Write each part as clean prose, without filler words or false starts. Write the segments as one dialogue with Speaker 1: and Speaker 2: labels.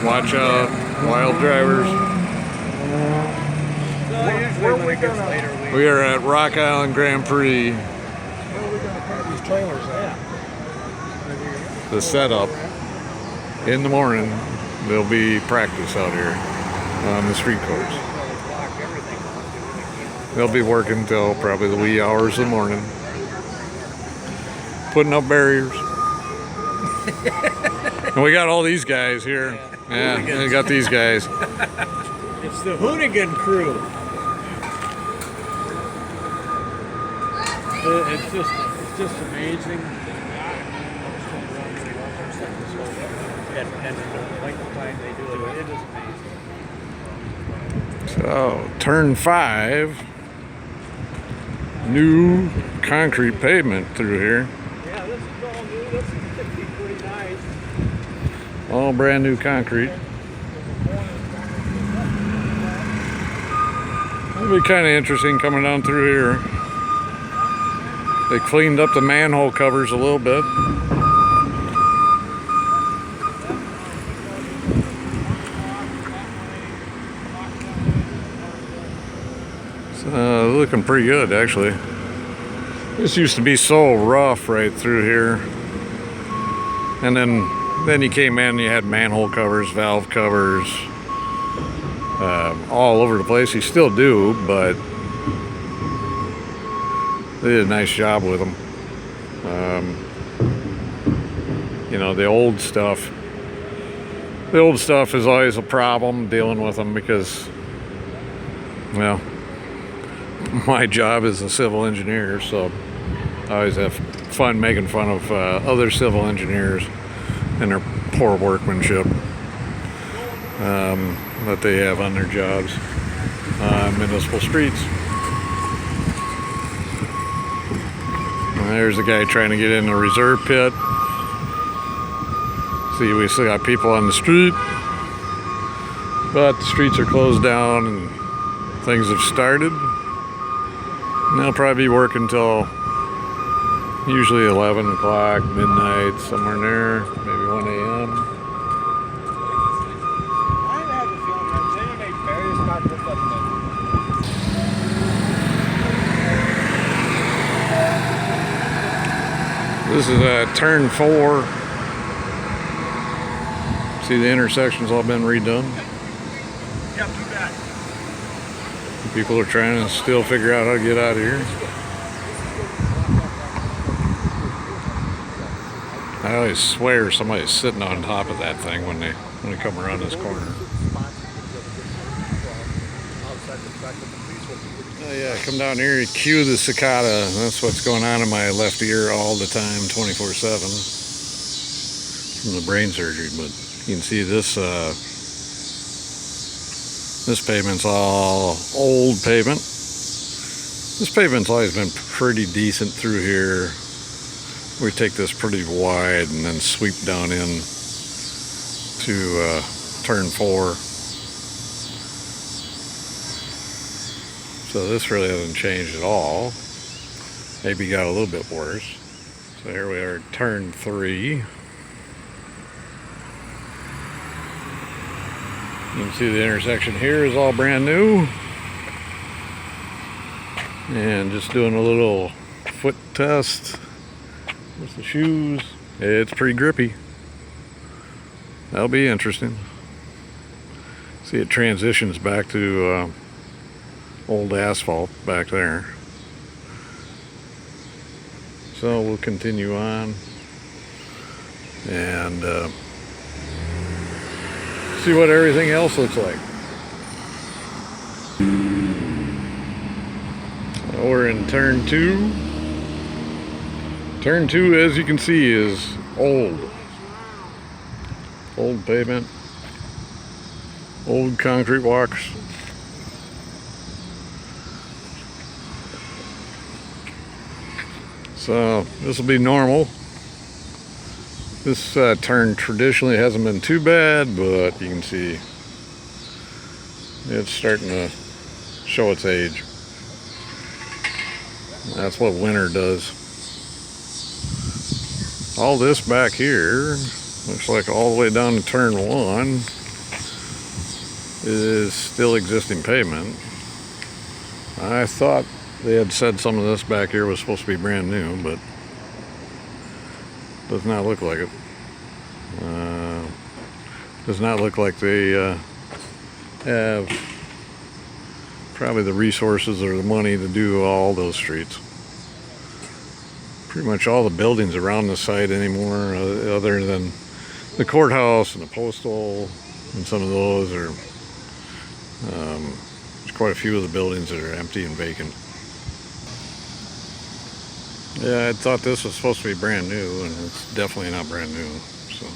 Speaker 1: Watch out, wild drivers.
Speaker 2: Usually when it gets later,
Speaker 1: We are at Rock Island Grand Prix.
Speaker 2: where are we going to park these trailers at?
Speaker 1: The setup. In the morning, there'll be practice out here on the street course. They'll be working till probably the wee hours of the morning. Putting up barriers. And we got all these guys here. Yeah, we got these guys.
Speaker 2: It's the hoonigan crew. It's just amazing. And the length of time they do it, it is amazing.
Speaker 1: So, turn 5. New concrete pavement through here.
Speaker 2: Yeah, this is all new. This should be pretty nice.
Speaker 1: All brand new concrete. It'll be kind of interesting coming down through here. They cleaned up the manhole covers a little bit. Looking pretty good, actually. This used to be so rough right through here. And then you came in and you had manhole covers, valve covers, all over the place. You still do, but they did a nice job with them. You know, the old stuff is always a problem dealing with them because, well, my job is a civil engineer, so I always have fun making fun of other civil engineers and their poor workmanship that they have on their jobs on municipal streets. And there's a guy trying to get in the reserve pit. See, we still got people on the street, but the streets are closed down and things have started. And they'll probably be working till usually 11 o'clock, midnight, somewhere in there, maybe 1 a.m. This is turn 4. See, the intersection's all been redone.
Speaker 2: Yeah, too bad.
Speaker 1: People are trying to still figure out how to get out of here. I always swear somebody's sitting on top of that thing when they come around this corner. Oh yeah, come down here and cue the cicada. That's what's going on in my left ear all the time, 24/7 from the brain surgery. But you can see this this pavement's all old pavement. This pavement's always been pretty decent through here. We take this pretty wide and then sweep down in to turn 4. So this really hasn't changed at all. Maybe got a little bit worse. So here we are, turn 3. You can see the intersection here is all brand new. And just doing a little foot test with the shoes. It's pretty grippy. That'll be interesting. See, it transitions back to old asphalt back there. So we'll continue on and see what everything else looks like. So we're in turn 2. Turn 2, as you can see, is old pavement, old concrete walks. So this will be normal. This turn traditionally hasn't been too bad, but you can see it's starting to show its age. That's what winter does. All this back here looks like all the way down to turn 1 is still existing pavement. I thought they had said some of this back here was supposed to be brand new, but does not look like it. Does not look like they have probably the resources or the money to do all those streets. Pretty much all the buildings around the site anymore, other than the courthouse and the postal and some of those are, there's quite a few of the buildings that are empty and vacant. Yeah, I thought this was supposed to be brand new, and it's definitely not brand new. So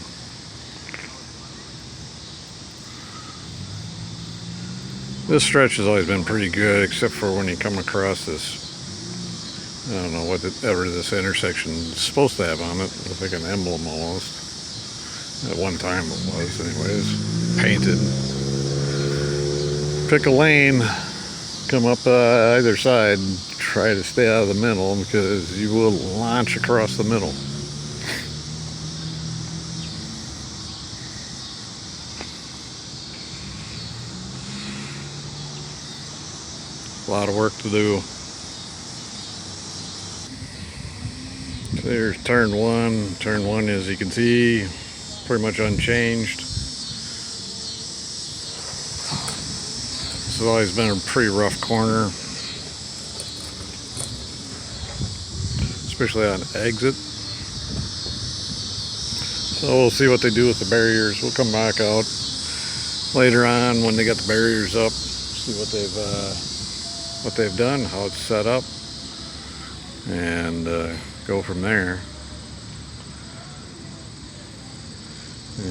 Speaker 1: this stretch has always been pretty good, except for when you come across this, I don't know whatever this intersection is supposed to have on it. It's like an emblem almost. At one time it was, anyways. Painted. Pick a lane, come up either side, try to stay out of the middle because you will launch across the middle. A lot of work to do. There's turn one. Turn one, as you can see, pretty much unchanged. This has always been a pretty rough corner, especially on exit. So we'll see what they do with the barriers. We'll come back out later on when they got the barriers up, see what they've done, how it's set up, and go from there.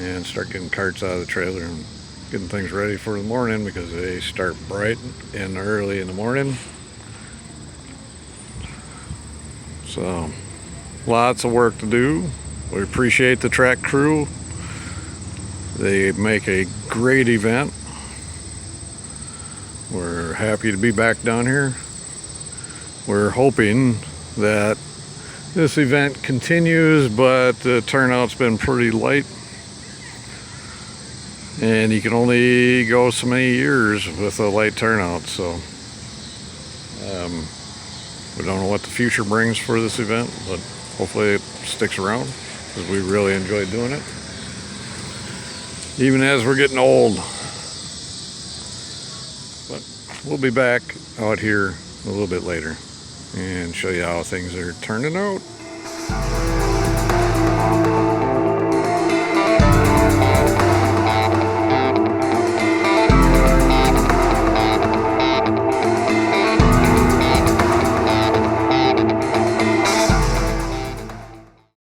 Speaker 1: And start getting carts out of the trailer and getting things ready for the morning, because they start bright and early in the morning. So lots of work to do. We appreciate the track crew. They make a great event. We're happy to be back down here. We're hoping that this event continues, but the turnout's been pretty light. And you can only go so many years with a light turnout, so we don't know what the future brings for this event, but hopefully it sticks around, because we really enjoy doing it, even as we're getting old. But we'll be back out here a little bit later and show you how things are turning out.